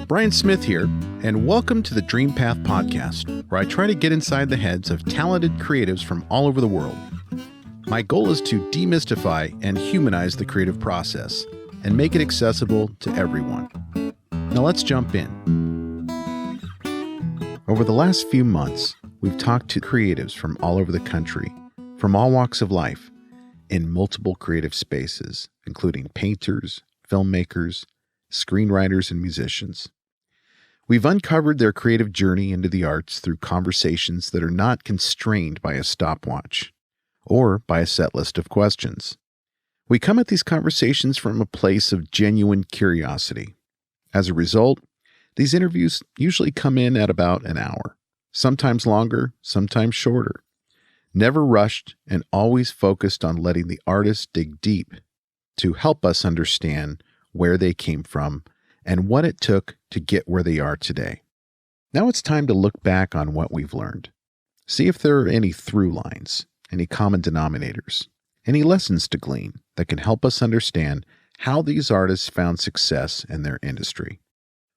Bryan Smith here, and welcome to the DreamPath Podcast, where I try to get inside the heads of talented creatives from all over the world. My goal is to demystify and humanize the creative process and make it accessible to everyone. Now let's jump in. Over the last few months, we've talked to creatives from all over the country, from all walks of life, in multiple creative spaces, including painters, filmmakers, screenwriters, and musicians. We've uncovered their creative journey into the arts through conversations that are not constrained by a stopwatch or by a set list of questions. We come at these conversations from a place of genuine curiosity. As a result, these interviews usually come in at about an hour, sometimes longer, sometimes shorter. Never rushed and always focused on letting the artist dig deep to help us understand where they came from and what it took to get where they are today. Now it's time to look back on what we've learned. See if there are any through lines, any common denominators, any lessons to glean that can help us understand how these artists found success in their industry.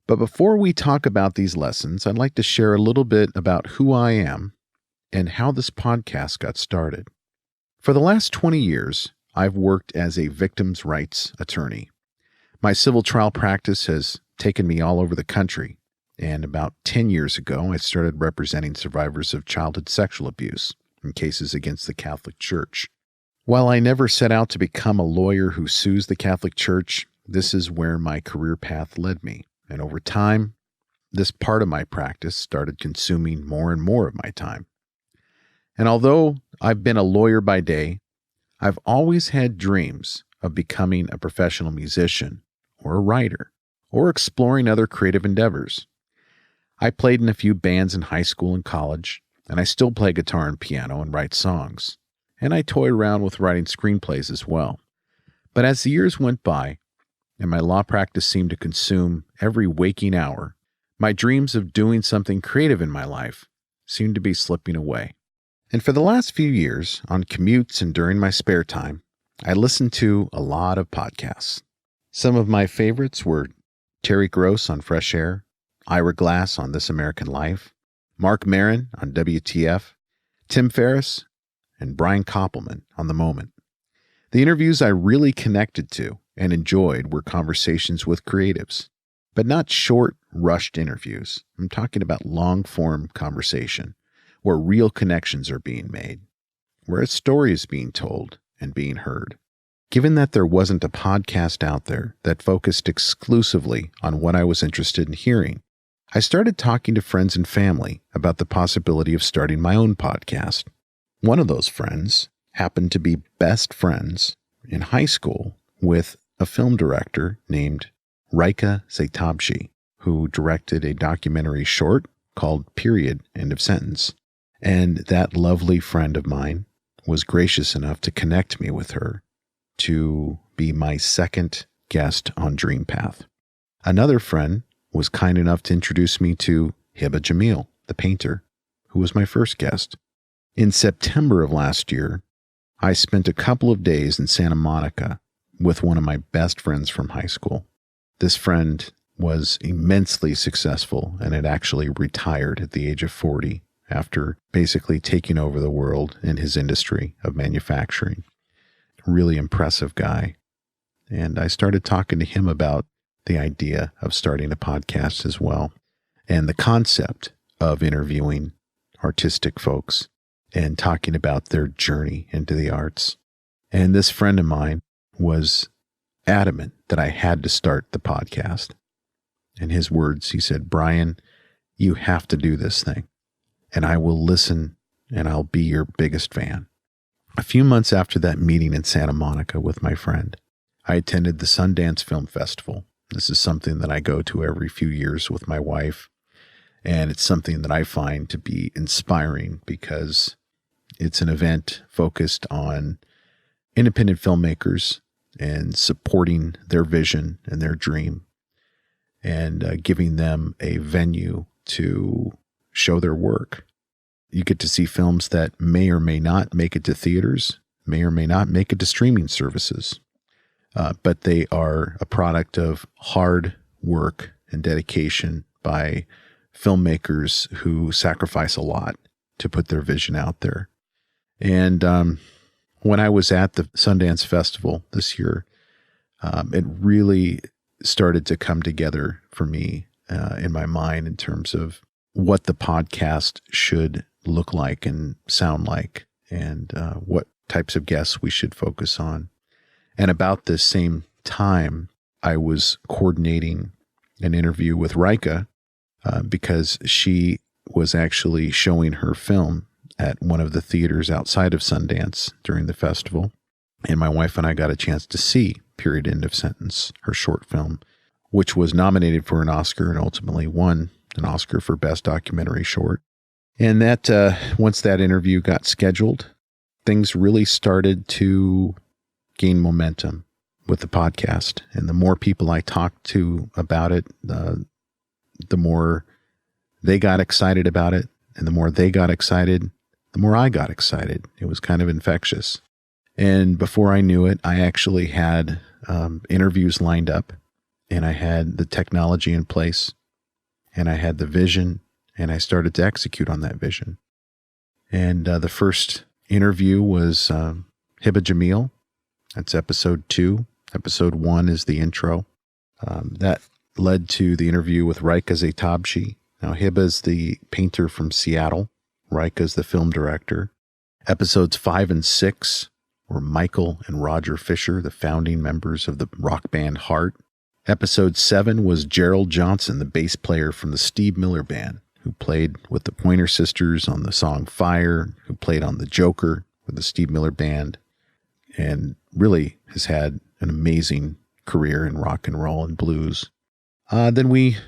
But before we talk about these lessons, I'd like to share a little bit about who I am and how this podcast got started. For the last 20 years, I've worked as a victims' rights attorney. My civil trial practice has taken me all over the country, and about 10 years ago, I started representing survivors of childhood sexual abuse in cases against the Catholic Church. While I never set out to become a lawyer who sues the Catholic Church, this is where my career path led me, and over time, this part of my practice started consuming more and more of my time. And although I've been a lawyer by day, I've always had dreams of becoming a professional musician or a writer or exploring other creative endeavors. I played in a few bands in high school and college, and I still play guitar and piano and write songs. And I toy around with writing screenplays as well. But as the years went by, and my law practice seemed to consume every waking hour, my dreams of doing something creative in my life seemed to be slipping away. And for the last few years, on commutes and during my spare time, I listened to a lot of podcasts. Some of my favorites were Terry Gross on Fresh Air, Ira Glass on This American Life, Mark Maron on WTF, Tim Ferriss, and Brian Koppelman on The Moment. The interviews I really connected to and enjoyed were conversations with creatives, but not short, rushed interviews. I'm talking about long-form conversation where real connections are being made, where a story is being told and being heard. Given that there wasn't a podcast out there that focused exclusively on what I was interested in hearing, I started talking to friends and family about the possibility of starting my own podcast. One of those friends happened to be best friends in high school with a film director named Raika Zaitabshi, who directed a documentary short called Period, End of Sentence. And that lovely friend of mine was gracious enough to connect me with her to be my second guest on DreamPath. Another friend was kind enough to introduce me to Hiba Jamil, the painter, who was my first guest. In September of last year, I spent a couple of days in Santa Monica with one of my best friends from high school. This friend was immensely successful and had actually retired at the age of 40 after basically taking over the world in his industry of manufacturing. Really impressive guy. And I started talking to him about the idea of starting a podcast as well, and the concept of interviewing artistic folks and talking about their journey into the arts. And this friend of mine was adamant that I had to start the podcast. In his words, he said, "Bryan, you have to do this thing, and I will listen, and I'll be your biggest fan." A few months after that meeting in Santa Monica with my friend, I attended the Sundance Film Festival. This is something that I go to every few years with my wife, and it's something that I find to be inspiring because it's an event focused on independent filmmakers and supporting their vision and their dream and giving them a venue to show their work. You get to see films that may or may not make it to theaters, may or may not make it to streaming services, but they are a product of hard work and dedication by filmmakers who sacrifice a lot to put their vision out there. And when I was at the Sundance Festival this year, it really started to come together for me in my mind in terms of what the podcast should look like and sound like, and what types of guests we should focus on. And about this same time, I was coordinating an interview with Rika because she was actually showing her film at one of the theaters outside of Sundance during the festival. And my wife and I got a chance to see Period End of Sentence, her short film, which was nominated for an Oscar and ultimately won an Oscar for Best Documentary Short. And that once that interview got scheduled, things really started to gain momentum with the podcast. And the more people I talked to about it, the more they got excited about it. And the more they got excited, the more I got excited. It was kind of infectious. And before I knew it, I actually had interviews lined up, and I had the technology in place, and I had the vision, and I started to execute on that vision. And the first interview was Hiba Jamil. That's episode 2. Episode 1 is the intro. That led to the interview with Rika Zaytabshi. Now, Hiba's the painter from Seattle. Rika's the film director. Episodes 5 and 6 were Michael and Roger Fisher, the founding members of the rock band Heart. Episode 7 was Gerald Johnson, the bass player from the Steve Miller Band, who played with the Pointer Sisters on the song Fire, who played on The Joker with the Steve Miller Band, and really has had an amazing career in rock and roll and blues. Then we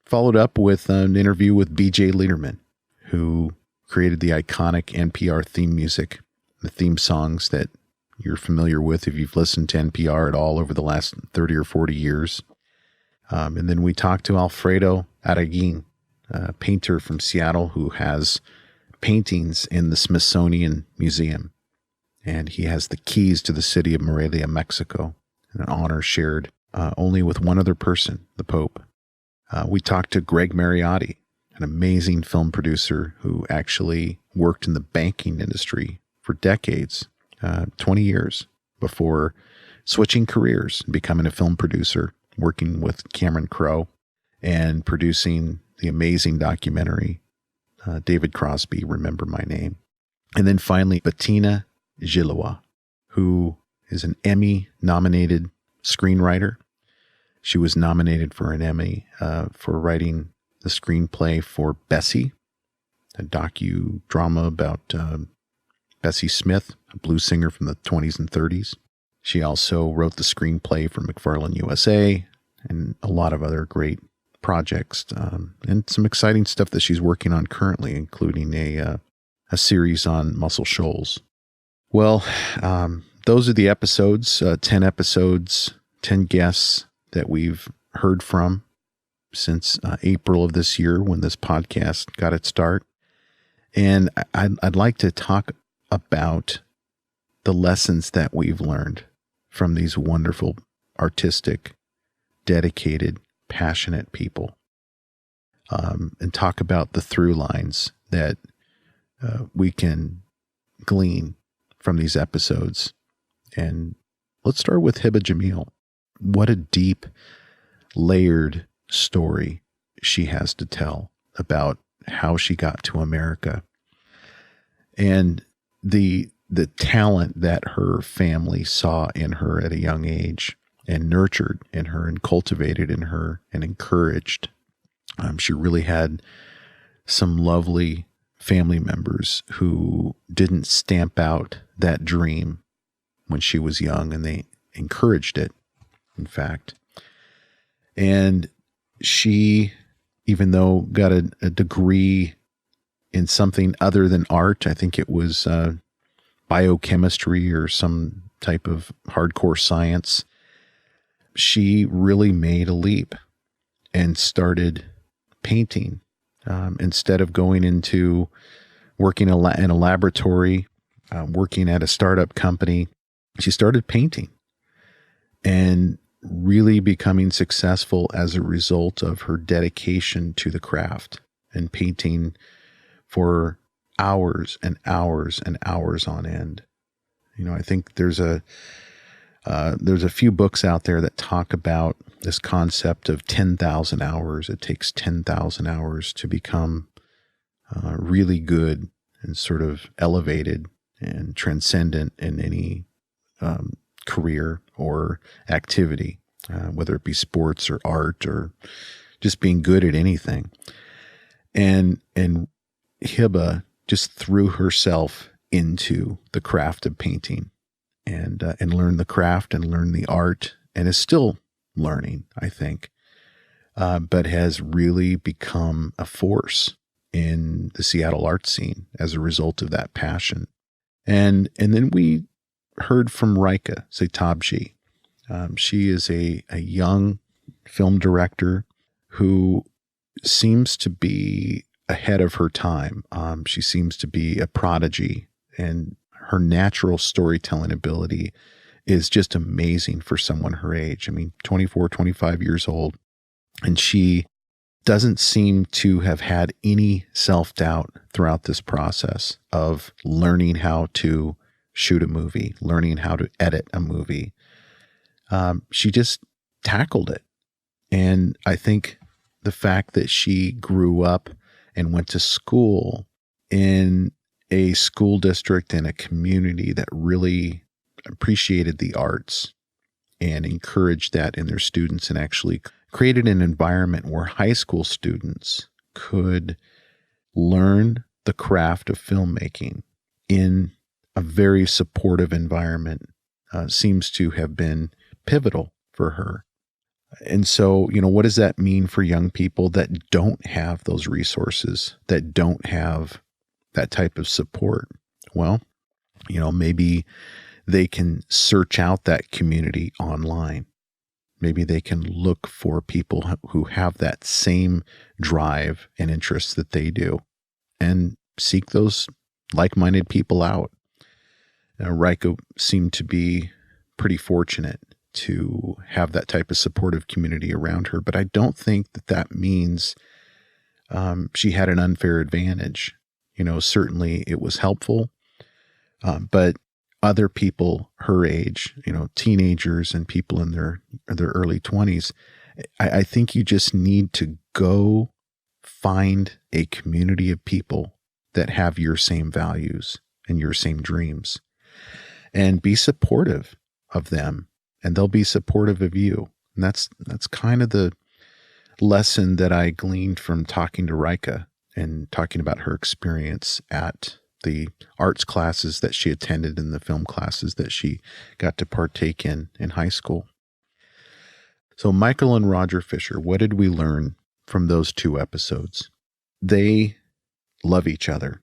followed up with an interview with B.J. Liederman, who created the iconic NPR theme music, the theme songs that you're familiar with if you've listened to NPR at all over the last 30 or 40 years. And then we talked to Alfredo Araguin, a painter from Seattle who has paintings in the Smithsonian Museum. And he has the keys to the city of Morelia, Mexico, an honor shared only with one other person, the Pope. We talked to Greg Mariotti, an amazing film producer who actually worked in the banking industry for decades, 20 years, before switching careers and becoming a film producer, working with Cameron Crowe and producing the amazing documentary, David Crosby, Remember My Name. And then finally, Bettina Gilois, who is an Emmy-nominated screenwriter. She was nominated for an Emmy for writing the screenplay for Bessie, a docudrama about Bessie Smith, a blues singer from the 20s and 30s. She also wrote the screenplay for McFarlane USA and a lot of other great projects and some exciting stuff that she's working on currently, including a series on Muscle Shoals. Well, those are the episodes, 10 episodes, 10 guests that we've heard from since April of this year when this podcast got its start. And I'd like to talk about the lessons that we've learned from these wonderful, artistic, dedicated, passionate people, and talk about the through lines that we can glean from these episodes. And let's start with Hiba Jamil. What a deep, layered story she has to tell about how she got to America and the talent that her family saw in her at a young age and nurtured in her and cultivated in her and encouraged. She really had some lovely family members who didn't stamp out that dream when she was young, and they encouraged it, in fact. And she, even though got a degree in something other than art, I think it was biochemistry or some type of hardcore science, she really made a leap and started painting. Instead of going into working in a laboratory, working at a startup company, she started painting. And really becoming successful as a result of her dedication to the craft and painting for hours and hours and hours on end. I think there's a few books out there that talk about this concept of 10,000 hours. It takes 10,000 hours to become really good and sort of elevated and transcendent in any career or activity, whether it be sports or art or just being good at anything. And Hiba just threw herself into the craft of painting and learned the craft and learned the art, and is still learning, I think, but has really become a force in the Seattle art scene as a result of that passion. And then we heard from Rika Saitabji. She is a young film director who seems to be ahead of her time. She seems to be a prodigy, and her natural storytelling ability is just amazing for someone her age. 24, 25 years old, and she doesn't seem to have had any self-doubt throughout this process of learning how to shoot a movie, learning how to edit a movie. She just tackled it. And I think the fact that she grew up and went to school in a school district and a community that really appreciated the arts and encouraged that in their students, and actually created an environment where high school students could learn the craft of filmmaking in a very supportive environment, seems to have been pivotal for her. And so, what does that mean for young people that don't have those resources, that don't have that type of support? Well, maybe they can search out that community online. Maybe they can look for people who have that same drive and interests that they do, and seek those like-minded people out. Rika seemed to be pretty fortunate to have that type of supportive community around her, but I don't think that means she had an unfair advantage. Certainly it was helpful, but other people her age, teenagers and people in their early 20s, I think you just need to go find a community of people that have your same values and your same dreams, and be supportive of them, and they'll be supportive of you. And that's kind of the lesson that I gleaned from talking to Rika and talking about her experience at the arts classes that she attended and the film classes that she got to partake in high school. So Michael and Roger Fisher, what did we learn from those two episodes? They love each other,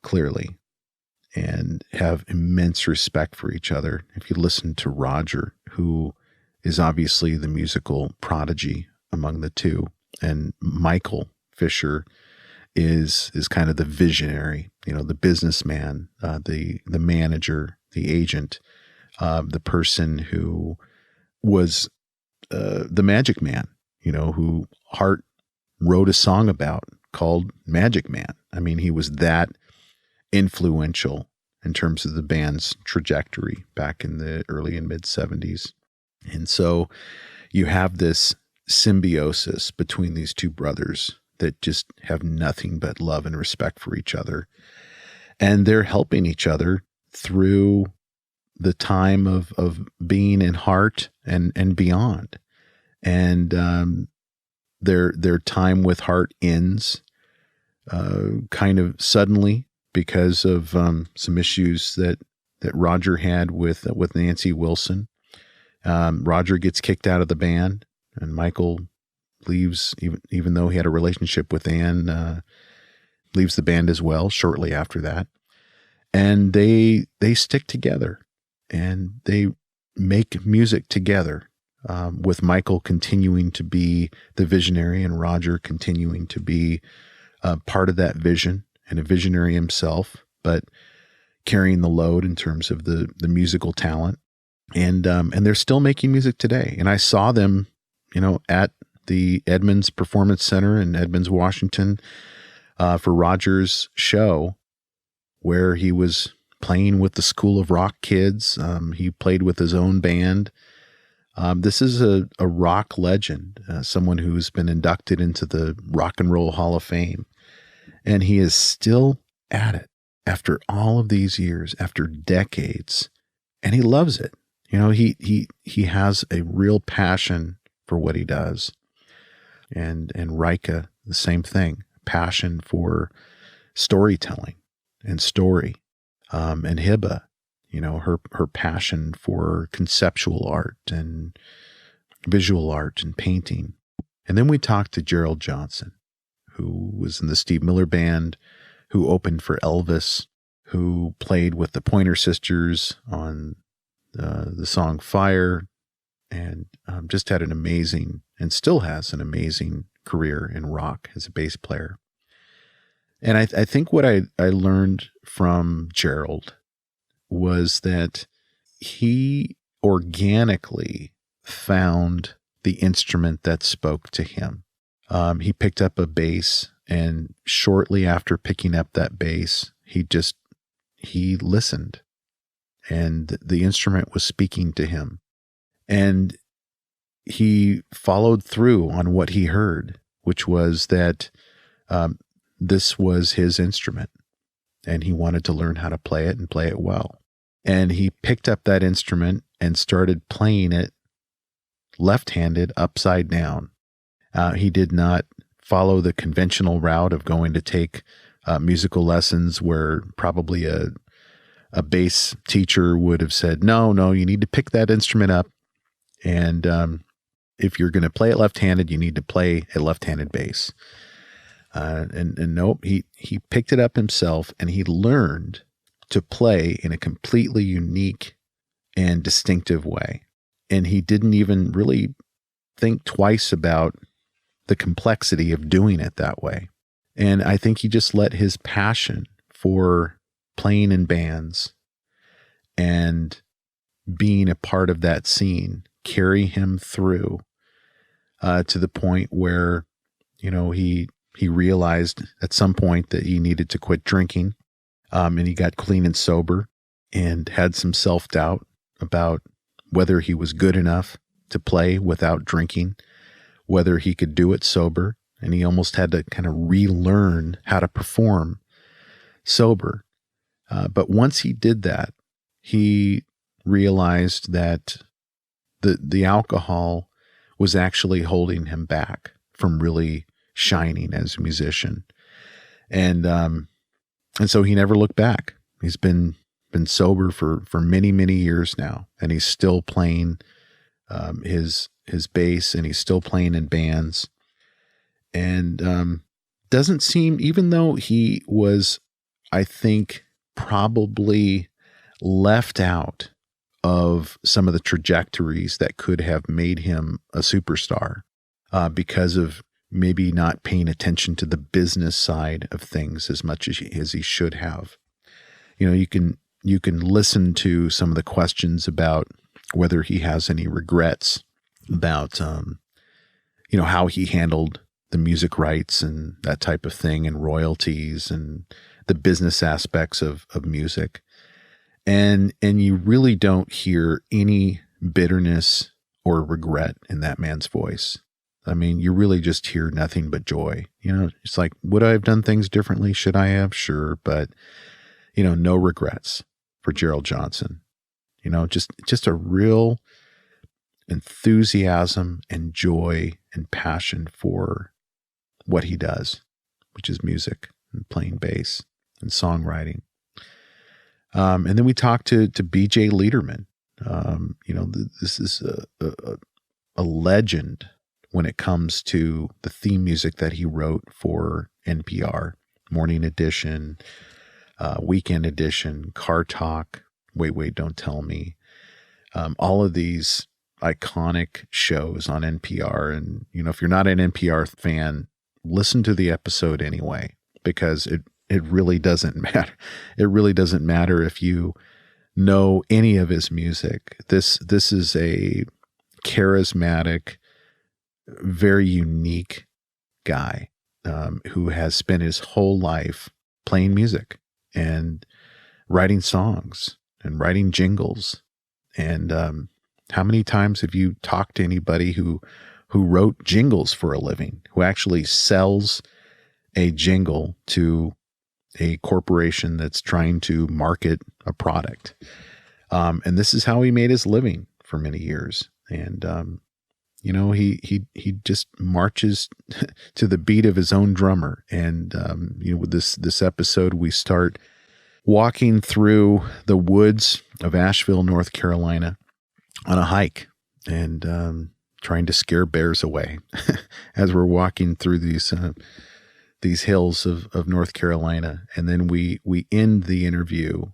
clearly, and have immense respect for each other. If you listen to Roger, who is obviously the musical prodigy among the two, and Michael Fisher is kind of the visionary, the businessman, the manager, the agent, the person who was the Magic Man, who Hart wrote a song about called Magic Man. He was that influential in terms of the band's trajectory back in the early and mid 70s. And so you have this symbiosis between these two brothers that just have nothing but love and respect for each other. And they're helping each other through the time of being in Hart and beyond. And their time with Hart ends kind of suddenly because of some issues that Roger had with Nancy Wilson. Roger gets kicked out of the band, and Michael leaves, even though he had a relationship with Ann, leaves the band as well shortly after that. And they stick together, and they make music together, with Michael continuing to be the visionary and Roger continuing to be part of that vision and a visionary himself, but carrying the load in terms of the musical talent. And they're still making music today. And I saw them, at the Edmonds Performance Center in Edmonds, Washington, for Roger's show, where he was playing with the School of Rock kids. He played with his own band. This is a rock legend, someone who's been inducted into the Rock and Roll Hall of Fame. And he is still at it after all of these years, after decades, and he loves it. He has a real passion for what he does. And Rika, the same thing, passion for storytelling and story. And Hiba, her passion for conceptual art and visual art and painting. And then we talked to Gerald Johnson, who was in the Steve Miller Band, who opened for Elvis, who played with the Pointer Sisters on the song Fire, and just had an amazing, and still has an amazing career in rock as a bass player. And I think what I learned from Gerald was that he organically found the instrument that spoke to him. He picked up a bass, and shortly after picking up that bass, he listened, and the instrument was speaking to him. And he followed through on what he heard, which was that this was his instrument, and he wanted to learn how to play it and play it well. And he picked up that instrument and started playing it left-handed, upside down. He did not follow the conventional route of going to take musical lessons, where probably a bass teacher would have said, no, you need to pick that instrument up. And if you're going to play it left-handed, you need to play a left-handed bass. And nope, he picked it up himself, and he learned to play in a completely unique and distinctive way. And he didn't even really think twice about the complexity of doing it that way. And I think he just let his passion for playing in bands and being a part of that scene carry him through to the point where, he realized at some point that he needed to quit drinking. And he got clean and sober and had some self-doubt about whether he was good enough to play without drinking, whether he could do it sober. And he almost had to kind of relearn how to perform sober. But once he did that, he realized that the alcohol was actually holding him back from really shining as a musician. And so he never looked back. He's been sober for many, many years now, and he's still playing his bass, and he's still playing in bands. And doesn't seem, even though he was, I think, probably left out of some of the trajectories that could have made him a superstar because of maybe not paying attention to the business side of things as much as he should have. You can listen to some of the questions about whether he has any regrets about, how he handled the music rights and that type of thing, and royalties and the business aspects of music. And you really don't hear any bitterness or regret in that man's voice. I mean, you really just hear nothing but joy. It's like, would I have done things differently? Should I have? Sure. But, no regrets for Gerald Johnson. Just a real enthusiasm and joy and passion for what he does, which is music and playing bass and songwriting. And then we talked to BJ Liederman. This is a legend when it comes to the theme music that he wrote for NPR, Morning Edition, Weekend Edition, Car Talk, Wait, Don't Tell Me. All of these iconic shows on NPR. And, if you're not an NPR fan, listen to the episode anyway, because it really doesn't matter. It really doesn't matter if you know any of his music. This is a charismatic, very unique guy who has spent his whole life playing music and writing songs and writing jingles. And how many times have you talked to anybody who wrote jingles for a living, who actually sells a jingle to a corporation that's trying to market a product? And this is how he made his living for many years. And, he just marches to the beat of his own drummer. And, with this episode, we start walking through the woods of Asheville, North Carolina on a hike and, trying to scare bears away as we're walking through these hills of North Carolina. And then we end the interview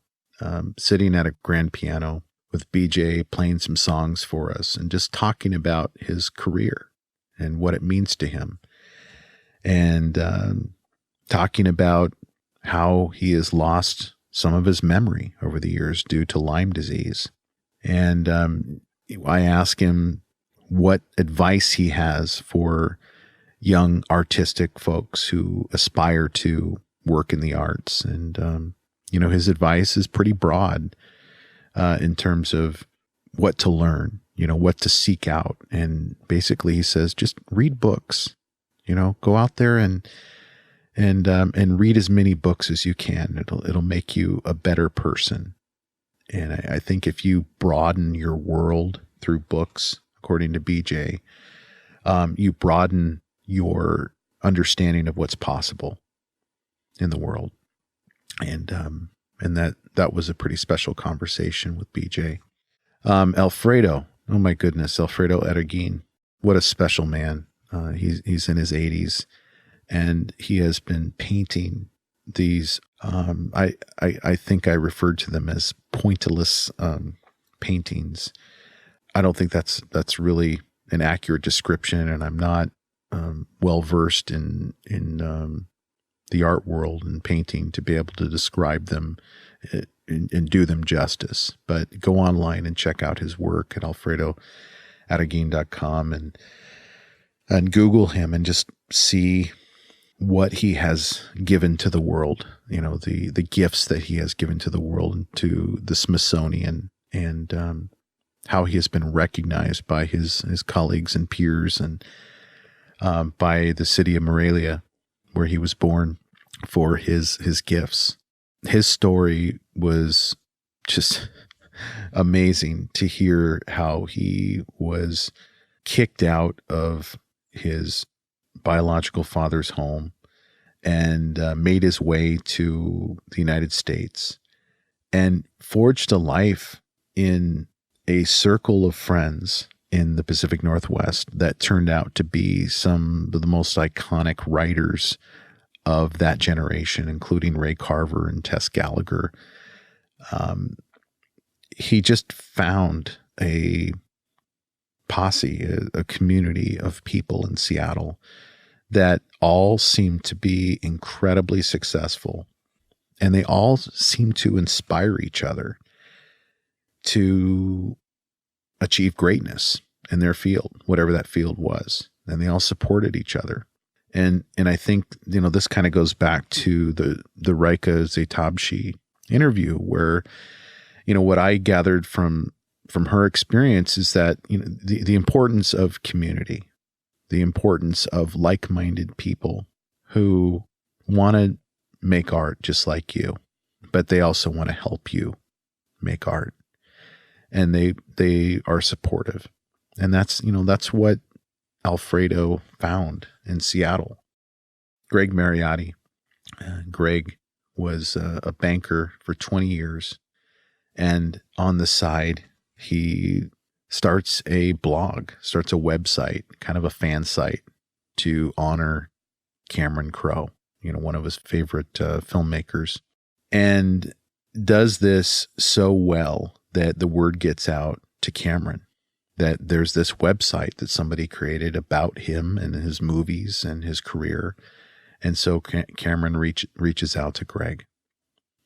sitting at a grand piano with BJ playing some songs for us and just talking about his career and what it means to him. And talking about how he has lost some of his memory over the years due to Lyme disease. And I ask him what advice he has for young artistic folks who aspire to work in the arts. And, his advice is pretty broad in terms of what to learn, what to seek out. And basically he says, just read books, go out there and read as many books as you can. It'll make you a better person. And I think if you broaden your world through books, according to BJ, you broaden your understanding of what's possible in the world. And that was a pretty special conversation with BJ. Alfredo, oh my goodness, Alfredo Erguin, what a special man. He's in his 80s, and he has been painting these, I think I referred to them as pointillist paintings. I don't think that's really an accurate description, and I'm not well versed in the art world and painting to be able to describe them and do them justice. But go online and check out his work at alfredoarreguin.com and Google him and just see what he has given to the world, the gifts that he has given to the world and to the Smithsonian, and how he has been recognized by his colleagues and peers and by the city of Morelia, where he was born, for his gifts. His story was just amazing to hear how he was kicked out of his biological father's home and made his way to the United States and forged a life in a circle of friends in the Pacific Northwest that turned out to be some of the most iconic writers of that generation, including Ray Carver and Tess Gallagher. He just found a posse, a community of people in Seattle that all seemed to be incredibly successful, and they all seemed to inspire each other to achieve greatness in their field, whatever that field was. And they all supported each other. And I think, this kind of goes back to the Raika Zaitabshi interview, where, what I gathered from her experience is that, the importance of community, the importance of like-minded people who want to make art just like you, but they also want to help you make art. And they are supportive. And that's what Alfredo found in Seattle. Greg Mariotti. Greg was a banker for 20 years. And on the side, he starts a blog, starts a website, kind of a fan site to honor Cameron Crowe, one of his favorite filmmakers, and does this so well that the word gets out to Cameron that there's this website that somebody created about him and his movies and his career. And so Cameron reaches out to Greg,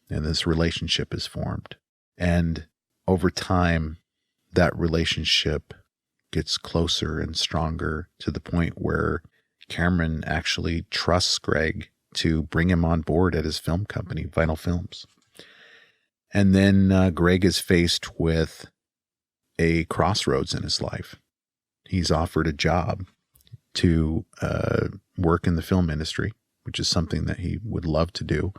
and this relationship is formed. And over time, that relationship gets closer and stronger to the point where Cameron actually trusts Greg to bring him on board at his film company, Vinyl Films. And then Greg is faced with a crossroads in his life. He's offered a job to work in the film industry, which is something that he would love to do.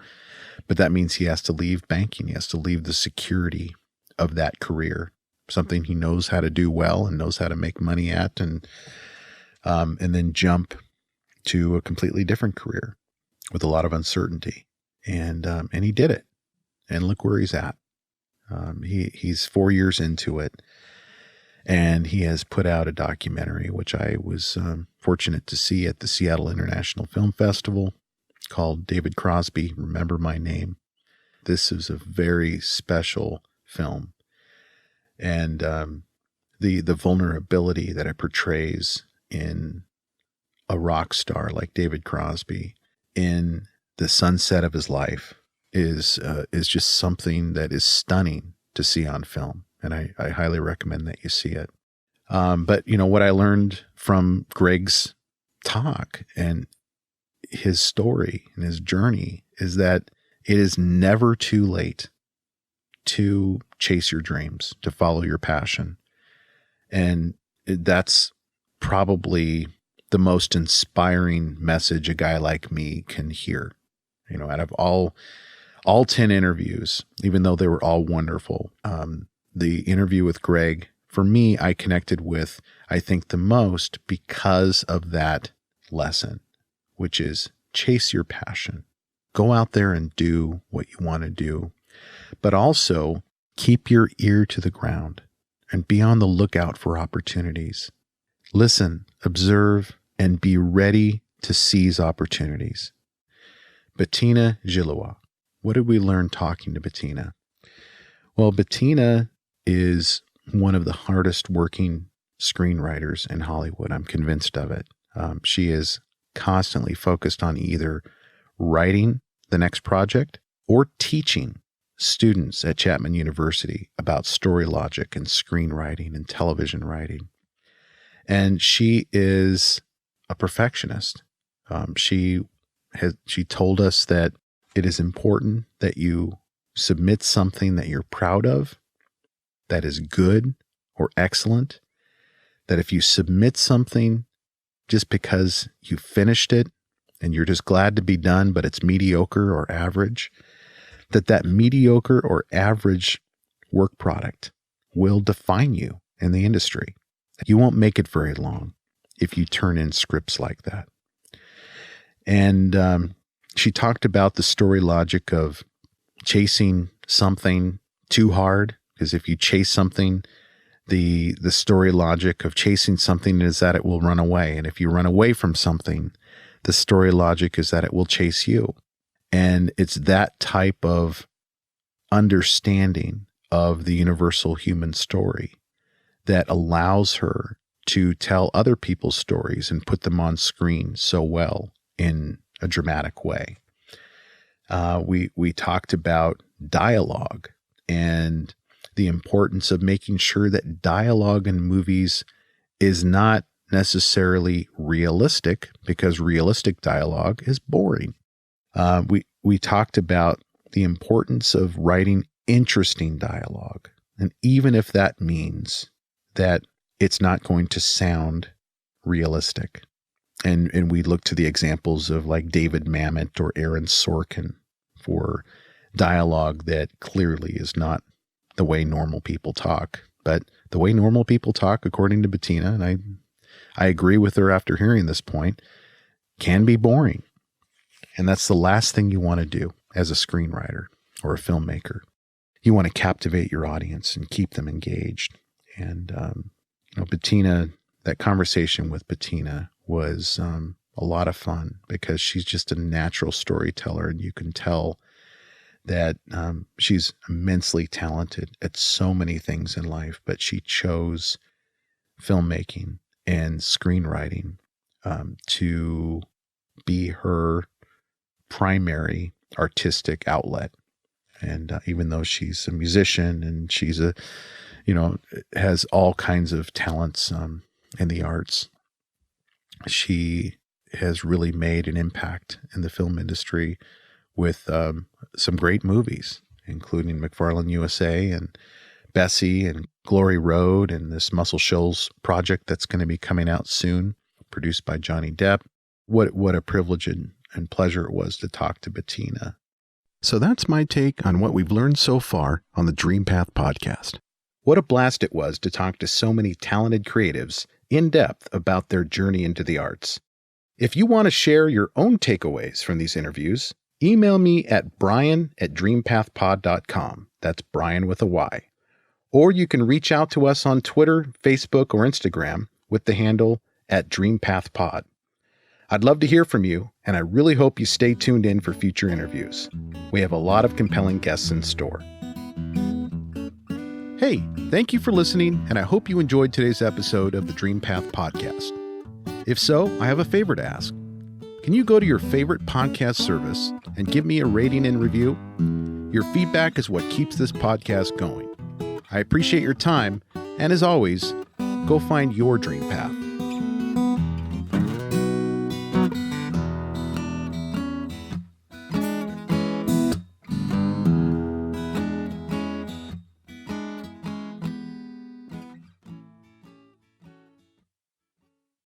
But that means he has to leave banking. He has to leave the security of that career, something he knows how to do well and knows how to make money at, and then jump to a completely different career with a lot of uncertainty. And he did it. And look where he's at. He's 4 years into it, and he has put out a documentary, which I was fortunate to see at the Seattle International Film Festival, called David Crosby, Remember My Name. This is a very special film. And the vulnerability that it portrays in a rock star like David Crosby in the sunset of his life is just something that is stunning to see on film. And I highly recommend that you see it. But, what I learned from Greg's talk and his story and his journey is that it is never too late to chase your dreams, to follow your passion. And that's probably the most inspiring message a guy like me can hear. Out of all 10 interviews, even though they were all wonderful, the interview with Greg, for me, I connected with, I think, the most because of that lesson, which is chase your passion. Go out there and do what you want to do, but also keep your ear to the ground and be on the lookout for opportunities. Listen, observe, and be ready to seize opportunities. Bettina Gillois. What did we learn talking to Bettina? Well, Bettina is one of the hardest working screenwriters in Hollywood. I'm convinced of it. She is constantly focused on either writing the next project or teaching students at Chapman University about story logic and screenwriting and television writing. And she is a perfectionist. She told us that it is important that you submit something that you're proud of, that is good or excellent, that if you submit something just because you finished it and you're just glad to be done, but it's mediocre or average, that mediocre or average work product will define you in the industry. You won't make it very long if you turn in scripts like that. And she talked about the story logic of chasing something too hard, because if you chase something, the story logic of chasing something is that it will run away. And if you run away from something, the story logic is that it will chase you. And it's that type of understanding of the universal human story that allows her to tell other people's stories and put them on screen so well in a dramatic way. We talked about dialogue and the importance of making sure that dialogue in movies is not necessarily realistic, because realistic dialogue is boring. We talked about the importance of writing interesting dialogue, and even if that means that it's not going to sound realistic. And we look to the examples of like David Mamet or Aaron Sorkin for dialogue that clearly is not the way normal people talk. But the way normal people talk, according to Bettina, and I agree with her after hearing this point, can be boring. And that's the last thing you want to do as a screenwriter or a filmmaker. You want to captivate your audience and keep them engaged. And, Bettina, that conversation with Bettina was a lot of fun, because she's just a natural storyteller, and you can tell that she's immensely talented at so many things in life, but she chose filmmaking and screenwriting to be her primary artistic outlet. And even though she's a musician and she's has all kinds of talents in the arts, she has really made an impact in the film industry with some great movies, including McFarlane USA and Bessie and Glory Road and this Muscle Shoals project that's going to be coming out soon, produced by Johnny Depp. What a privilege and pleasure it was to talk to Bettina. So that's my take on what we've learned so far on the DreamPath podcast. What a blast it was to talk to so many talented creatives in depth about their journey into the arts. If you want to share your own takeaways from these interviews, email me at brian@dreampathpod.com. That's Brian with a Y. Or you can reach out to us on Twitter, Facebook, or Instagram with the handle @DreamPathPod. I'd love to hear from you, and I really hope you stay tuned in for future interviews. We have a lot of compelling guests in store. Hey, thank you for listening, and I hope you enjoyed today's episode of the DreamPath Podcast. If so, I have a favor to ask. Can you go to your favorite podcast service and give me a rating and review? Your feedback is what keeps this podcast going. I appreciate your time, and as always, go find your dream path.